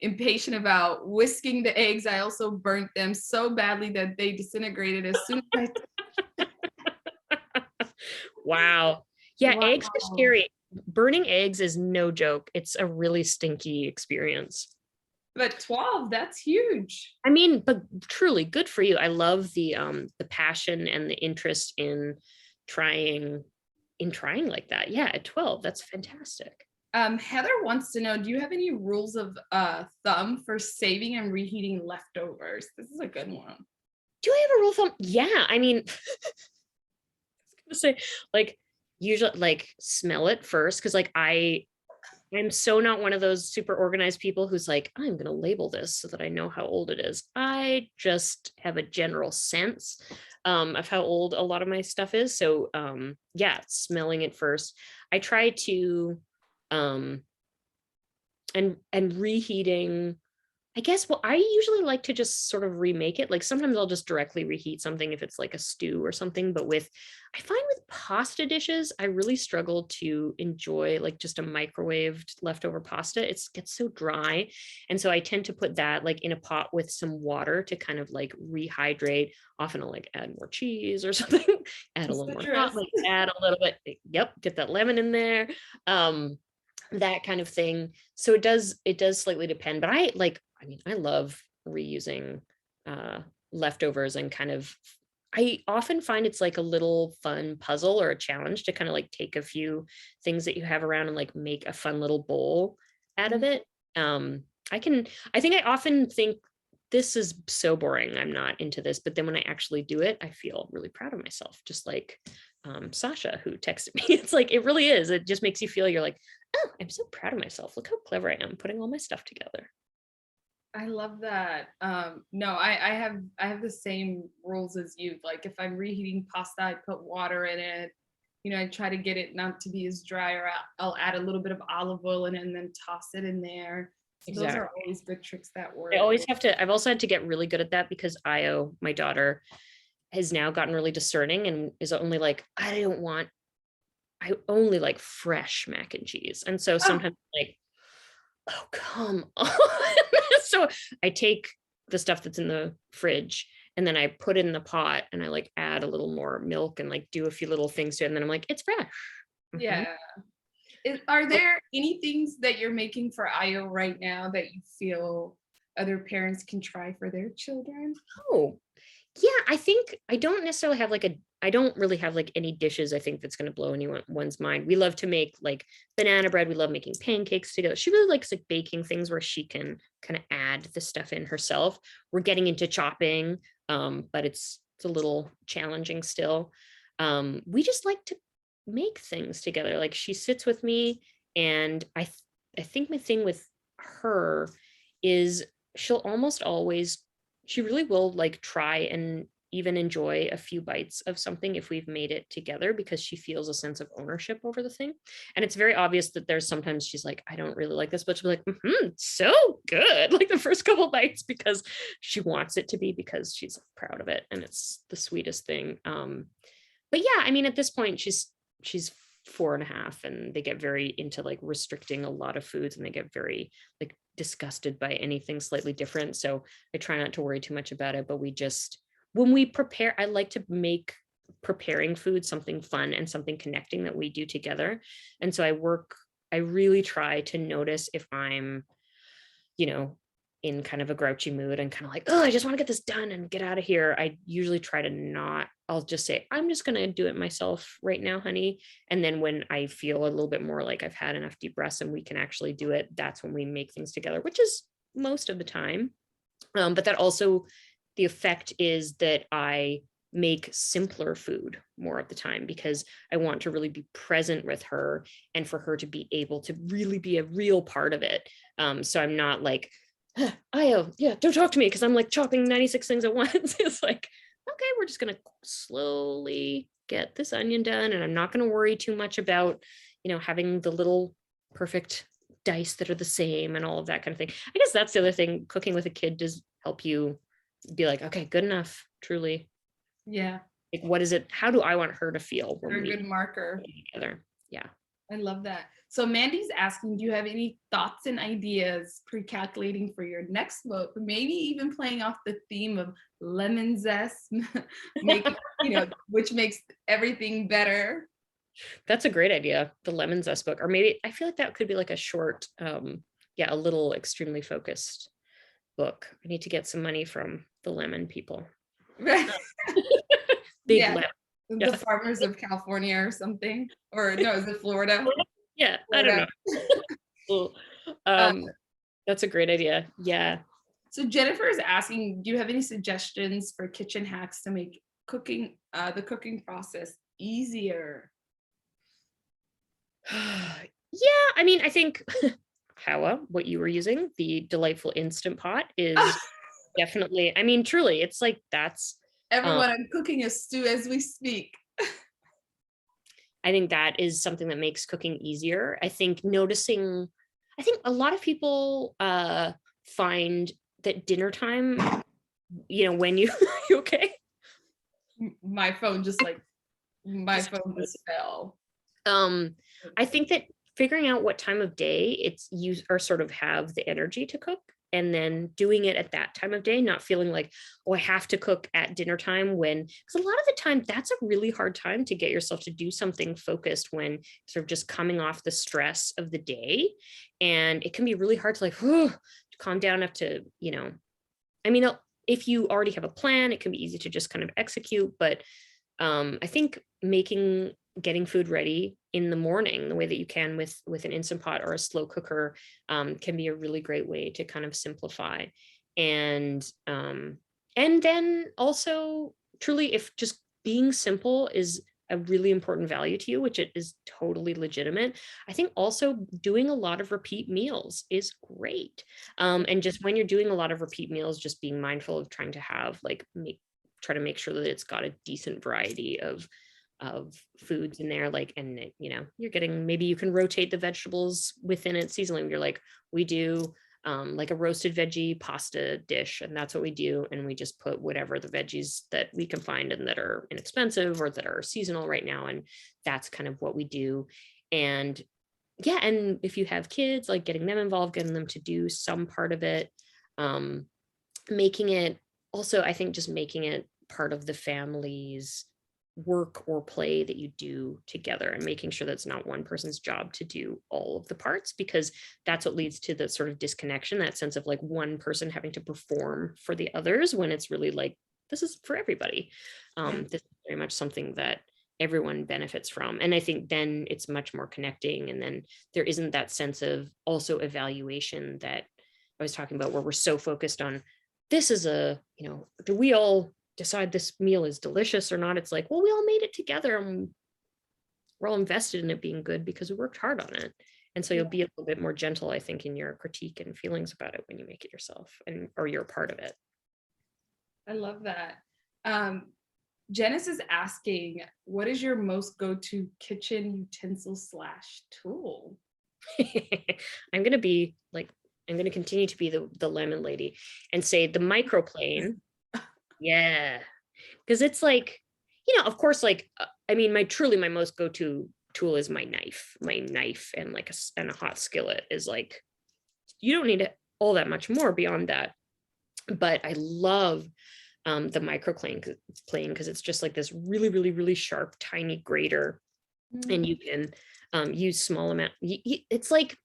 [SPEAKER 1] impatient about whisking the eggs, I also burnt them so badly that they disintegrated as soon as I
[SPEAKER 3] Wow. Yeah, wow. Eggs are scary. Burning eggs is no joke. It's a really stinky experience.
[SPEAKER 1] But 12, that's huge.
[SPEAKER 3] I mean, but truly good for you. I love the passion and the interest in trying like that. Yeah, at 12, that's fantastic.
[SPEAKER 1] Heather wants to know, do you have any rules of thumb for saving and reheating leftovers? This is a good one.
[SPEAKER 3] Do I have a rule of thumb? Yeah, I mean, say like usually like smell it first, because like I'm so not one of those super organized people who's like, I'm gonna label this so that I know how old it is. I just have a general sense of how old a lot of my stuff is. So yeah, smelling it first. I try to and reheating, I guess. Well, I usually like to just sort of remake it. Like sometimes I'll just directly reheat something if it's like a stew or something. But I find with pasta dishes, I really struggle to enjoy like just a microwaved leftover pasta. It gets so dry. And so I tend to put that like in a pot with some water to kind of like rehydrate. Often I'll like add more cheese or something, add a little more hot, like add a little bit. Yep, get that lemon in there. That kind of thing. So it does slightly depend, but I love reusing leftovers, and kind of, I often find it's like a little fun puzzle or a challenge to kind of like take a few things that you have around and like make a fun little bowl out of it. I often think this is so boring, I'm not into this, but then when I actually do it, I feel really proud of myself. Just like Sasha, who texted me. It's like, it really is. It just makes you feel, you're like, oh, I'm so proud of myself. Look how clever I am putting all my stuff together.
[SPEAKER 1] I love that. No, I have the same rules as you. Like if I'm reheating pasta, I put water in it. You know, I try to get it not to be as dry, or I'll add a little bit of olive oil in it and then toss it in there. So exactly. Those are always good tricks that work.
[SPEAKER 3] I've also had to get really good at that, because Io, my daughter, has now gotten really discerning and is only like, I only like fresh mac and cheese. And so sometimes like, oh, come on. So I take the stuff that's in the fridge and then I put it in the pot and I like add a little more milk and like do a few little things to it. And then I'm like, it's fresh.
[SPEAKER 1] Yeah. Are there any things that you're making for Io right now that you feel other parents can try for their children?
[SPEAKER 3] Oh, yeah, I think I don't necessarily have I don't really have like any dishes I think that's going to blow anyone's mind. We love to make like banana bread. We love making pancakes together. She really likes like baking things where she can kind of add the stuff in herself. We're getting into chopping, but it's a little challenging still. We just like to make things together. Like she sits with me, and I think my thing with her is she'll almost always she really will like try and even enjoy a few bites of something if we've made it together, because she feels a sense of ownership over the thing. And it's very obvious that there's sometimes she's like, I don't really like this, but she'll be like, so good, like the first couple bites, because she wants it to be, because she's proud of it, and it's the sweetest thing. But yeah, I mean, at this point, she's 4.5, and they get very into like restricting a lot of foods, and they get very like disgusted by anything slightly different. So I try not to worry too much about it, but we just, when we prepare, I like to make preparing food something fun and something connecting that we do together. And so I really try to notice if I'm, you know, in kind of a grouchy mood and kind of like, oh, I just want to get this done and get out of here. I usually try to not, I'll just say, I'm just going to do it myself right now, honey. And then when I feel a little bit more like I've had enough deep breaths and we can actually do it, that's when we make things together, which is most of the time. But that also, the effect is that I make simpler food more of the time, because I want to really be present with her and for her to be able to really be a real part of it. So I'm not like, yeah, don't talk to me because I'm like chopping 96 things at once. It's like, okay, we're just going to slowly get this onion done. And I'm not going to worry too much about, having the little perfect dice that are the same and all of that kind of thing. I guess that's the other thing. Cooking with a kid does help you be like, okay, good enough, truly.
[SPEAKER 1] Yeah.
[SPEAKER 3] Like, what is it? How do I want her to feel when
[SPEAKER 1] You're a good marker.
[SPEAKER 3] Together? Yeah.
[SPEAKER 1] I love that. So Mandy's asking, do you have any thoughts and ideas pre-calculating for your next book? Maybe even playing off the theme of lemon zest, making, which makes everything better.
[SPEAKER 3] That's a great idea. The lemon zest book, or maybe I feel like that could be like a short, a little extremely focused book. I need to get some money from the lemon people.
[SPEAKER 1] Right.
[SPEAKER 3] Big
[SPEAKER 1] yeah.
[SPEAKER 3] lemon.
[SPEAKER 1] The farmers of California or something, or no, is it Florida?
[SPEAKER 3] Yeah, Florida. I don't know. That's a great idea. Yeah.
[SPEAKER 1] So Jennifer is asking, do you have any suggestions for kitchen hacks to make the cooking process easier?
[SPEAKER 3] Yeah, I mean, I think Hawa, what you were using, the delightful Instant Pot, is definitely, I mean, truly, it's like that's
[SPEAKER 1] everyone. I'm cooking a stew as we speak.
[SPEAKER 3] I think that is something that makes cooking easier. I think a lot of people find that dinner time, when you okay?
[SPEAKER 1] My phone just fell.
[SPEAKER 3] I think that figuring out what time of day you are sort of have the energy to cook, and then doing it at that time of day, not feeling like, oh, I have to cook at dinner time, because a lot of the time that's a really hard time to get yourself to do something focused when sort of just coming off the stress of the day. And it can be really hard to to calm down enough to, I mean, if you already have a plan, it can be easy to just kind of execute. But I think getting food ready in the morning, the way that you can with an Instant Pot or a slow cooker, can be a really great way to kind of simplify. And then also, truly, if just being simple is a really important value to you, which it is totally legitimate, I think also doing a lot of repeat meals is great. And just when you're doing a lot of repeat meals, just being mindful of trying to have try to make sure that it's got a decent variety of foods in there, you're getting, maybe you can rotate the vegetables within it seasonally. You're like, we do like a roasted veggie pasta dish, and that's what we do, and we just put whatever the veggies that we can find and that are inexpensive or that are seasonal right now, and that's kind of what we do. And yeah, and if you have kids, like getting them involved, getting them to do some part of it, making it also, I think just making it part of the family's work or play that you do together, and making sure that's not one person's job to do all of the parts, because that's what leads to the sort of disconnection, that sense of like one person having to perform for the others, when it's really like, this is for everybody. This is very much something that everyone benefits from. And I think then it's much more connecting, and then there isn't that sense of also evaluation that I was talking about, where we're so focused on, this is do we all decide this meal is delicious or not? It's like, well, we all made it together, and we're all invested in it being good because we worked hard on it. And so you'll be a little bit more gentle, I think, in your critique and feelings about it when you make it yourself, or you're a part of it.
[SPEAKER 1] I love that. Janice is asking, what is your most go-to kitchen utensil / tool?
[SPEAKER 3] I'm gonna be like, I'm gonna continue to be the lemon lady and say the microplane. Yeah, because it's like, of course, like I mean, my most go-to tool is my knife. My knife and like and a hot skillet is like, you don't need all that much more beyond that. But I love the microplane because it's just like this really, really, really sharp, tiny grater, and you can use small amount. It's like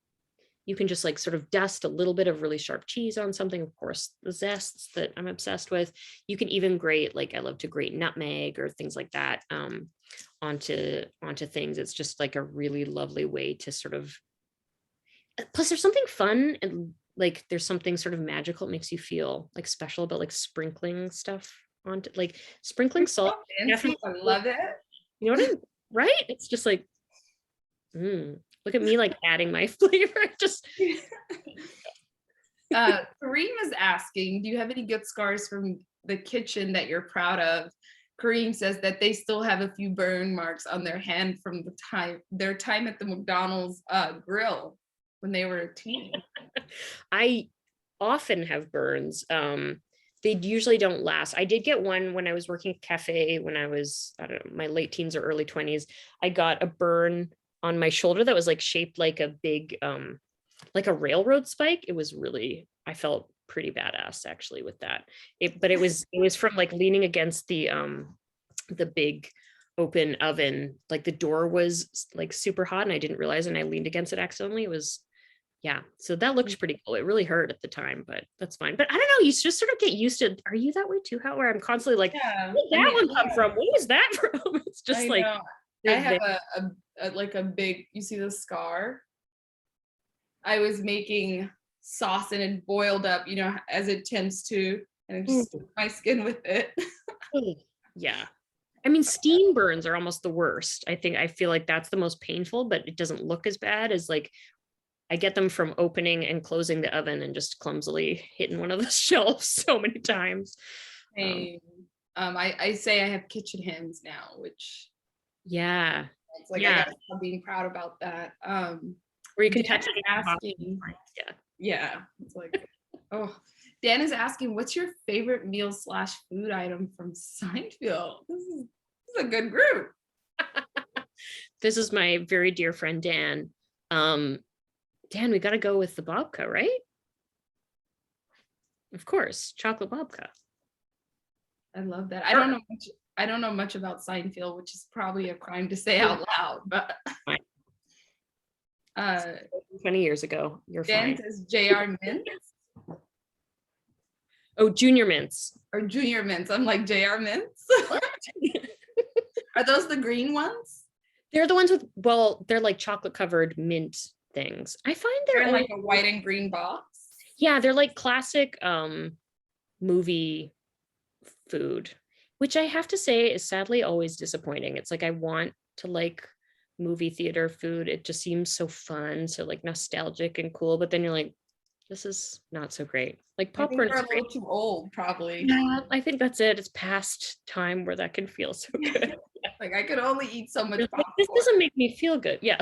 [SPEAKER 3] you can just like sort of dust a little bit of really sharp cheese on something. Of course, the zests that I'm obsessed with. You can even grate, like I love to grate nutmeg or things like that onto things. It's just like a really lovely way to sort of. Plus, there's something fun and like there's something sort of magical. It makes you feel like special about like sprinkling stuff onto like sprinkling salt.
[SPEAKER 1] I love it.
[SPEAKER 3] You know what I mean? Right? It's just like, look at me like adding my flavor. Just
[SPEAKER 1] Kareem is asking, do you have any good scars from the kitchen that you're proud of? Kareem says that they still have a few burn marks on their hand from their time at the McDonald's grill when they were a teen.
[SPEAKER 3] I often have burns. They usually don't last. I did get one when I was working at cafe when I was, I don't know, my late teens or early 20s. I got a burn on my shoulder that was like shaped like a big, like a railroad spike. It was really, I felt pretty badass actually with that. But it was from like leaning against the big open oven. Like the door was like super hot and I didn't realize, and I leaned against it accidentally. It was, yeah. So that looked pretty cool. It really hurt at the time, but that's fine. But I don't know. You just sort of get used to. Are you that way too? How where I'm constantly like, where did that one come from? What was that from? It's just like
[SPEAKER 1] I have a big. You see the scar? I was making sauce and it boiled up, as it tends to, and I just stuck my skin with it.
[SPEAKER 3] Yeah. I mean, steam burns are almost the worst. I feel like that's the most painful, but it doesn't look as bad as like I get them from opening and closing the oven and just clumsily hitting one of the shelves so many times.
[SPEAKER 1] I say I have kitchen hands now, which
[SPEAKER 3] yeah,
[SPEAKER 1] it's like I gotta stop being proud about that.
[SPEAKER 3] Where you can touch it.
[SPEAKER 1] Asking, yeah, it's like, oh, Dan is asking, what's your favorite meal / food item from Seinfeld? This is a good group.
[SPEAKER 3] This is my very dear friend Dan. Dan, we got to go with the babka, right? Of course, chocolate babka.
[SPEAKER 1] I love that. I don't know much about Seinfeld, which is probably a crime to say out loud, but
[SPEAKER 3] 20 years ago, you're
[SPEAKER 1] Dan
[SPEAKER 3] fine.
[SPEAKER 1] says JR Mints.
[SPEAKER 3] Oh, Junior Mints.
[SPEAKER 1] Or Junior Mints. I'm like, JR Mints? Are those the green ones?
[SPEAKER 3] They're the ones with, well, they're like chocolate covered mint things. I find
[SPEAKER 1] they're in like a white and green box.
[SPEAKER 3] Yeah, they're like classic movie food, which I have to say is sadly always disappointing. It's like I want to like movie theater food. It just seems so fun, so like nostalgic and cool, but then you're like, this is not so great. Like popcorn is
[SPEAKER 1] a little too old, probably.
[SPEAKER 3] Yeah, I think that's it. It's past time where that can feel so good.
[SPEAKER 1] Like I could only eat so much popcorn.
[SPEAKER 3] This doesn't make me feel good. Yeah.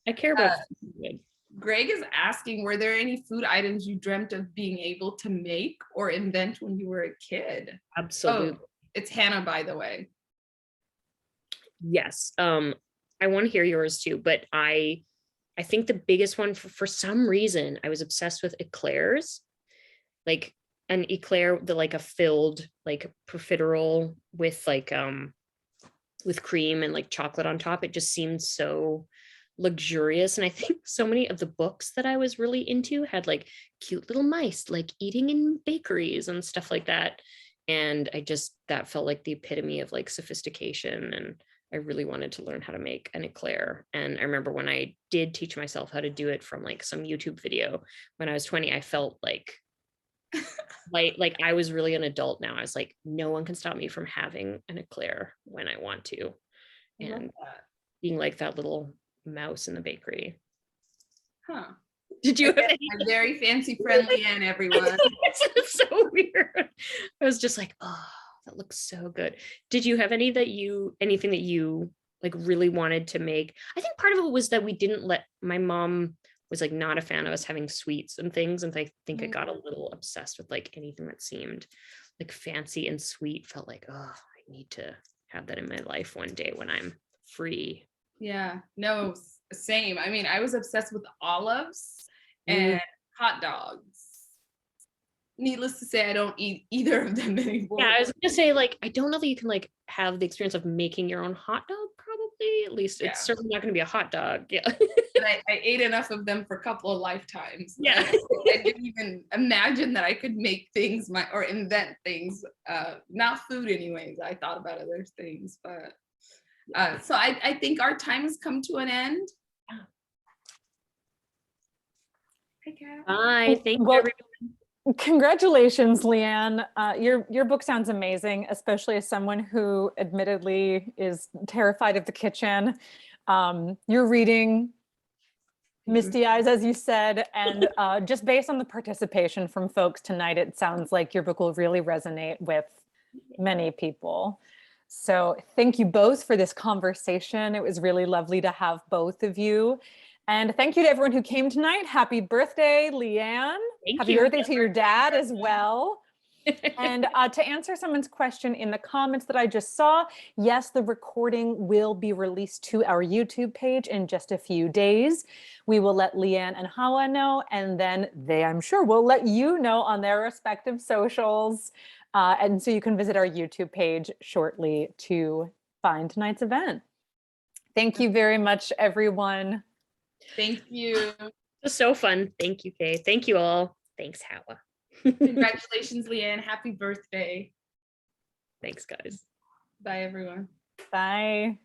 [SPEAKER 3] I care about food.
[SPEAKER 1] Greg is asking, were there any food items you dreamt of being able to make or invent when you were a kid?
[SPEAKER 3] Absolutely.
[SPEAKER 1] Oh, it's Hannah, by the way.
[SPEAKER 3] Yes. I want to hear yours too, but I think the biggest one for some reason, I was obsessed with eclairs, like an eclair, like a filled like profiterole with like with cream and like chocolate on top. It just seemed so luxurious. And I think so many of the books that I was really into had like cute little mice like eating in bakeries and stuff like that. And that felt like the epitome of like sophistication, and I really wanted to learn how to make an eclair. And I remember when I did teach myself how to do it from like some YouTube video when I was 20, I felt like like I was really an adult now. I was like, no one can stop me from having an eclair when I want to. And being like that little mouse in the bakery.
[SPEAKER 1] Huh.
[SPEAKER 3] Did you have any?
[SPEAKER 1] My very fancy friend Leanne, everyone.
[SPEAKER 3] It's so weird. I was just like, oh, that looks so good. Did you have anything that you like really wanted to make? I think part of it was that we didn't let, my mom was like not a fan of us having sweets and things. And I think I got a little obsessed with like anything that seemed like fancy and sweet. Felt like, oh, I need to have that in my life one day when I'm free.
[SPEAKER 1] Yeah, no, same. I mean, I was obsessed with olives and hot dogs. Needless to say, I don't eat either of them anymore.
[SPEAKER 3] Yeah, I was gonna say, like, I don't know that you can like have the experience of making your own hot dog, probably. At least it's certainly not gonna be a hot dog. Yeah.
[SPEAKER 1] And I ate enough of them for a couple of lifetimes.
[SPEAKER 3] Yeah.
[SPEAKER 1] I didn't even imagine that I could make things or invent things. Not food anyways. I thought about other things, but so I think our time has come to an end.
[SPEAKER 3] Bye. Thank you,
[SPEAKER 2] Well,
[SPEAKER 3] everyone.
[SPEAKER 2] congratulations, Leanne. Your book sounds amazing, especially as someone who admittedly is terrified of the kitchen. You're reading misty eyes, as you said, and just based on the participation from folks tonight, it sounds like your book will really resonate with many people. So thank you both for this conversation. It was really lovely to have both of you. And thank you to everyone who came tonight. Happy birthday, Leanne. Happy birthday to your dad as well. And to answer someone's question in the comments that I just saw, yes, the recording will be released to our YouTube page in just a few days. We will let Leanne and Hawa know, and then they, I'm sure, will let you know on their respective socials. And so you can visit our YouTube page shortly to find tonight's event. Thank you very much, everyone.
[SPEAKER 1] Thank you.
[SPEAKER 3] It was so fun. Thank you, Kay. Thank you all. Thanks, Hawa.
[SPEAKER 1] Congratulations, Leanne. Happy birthday.
[SPEAKER 3] Thanks, guys.
[SPEAKER 1] Bye, everyone.
[SPEAKER 2] Bye.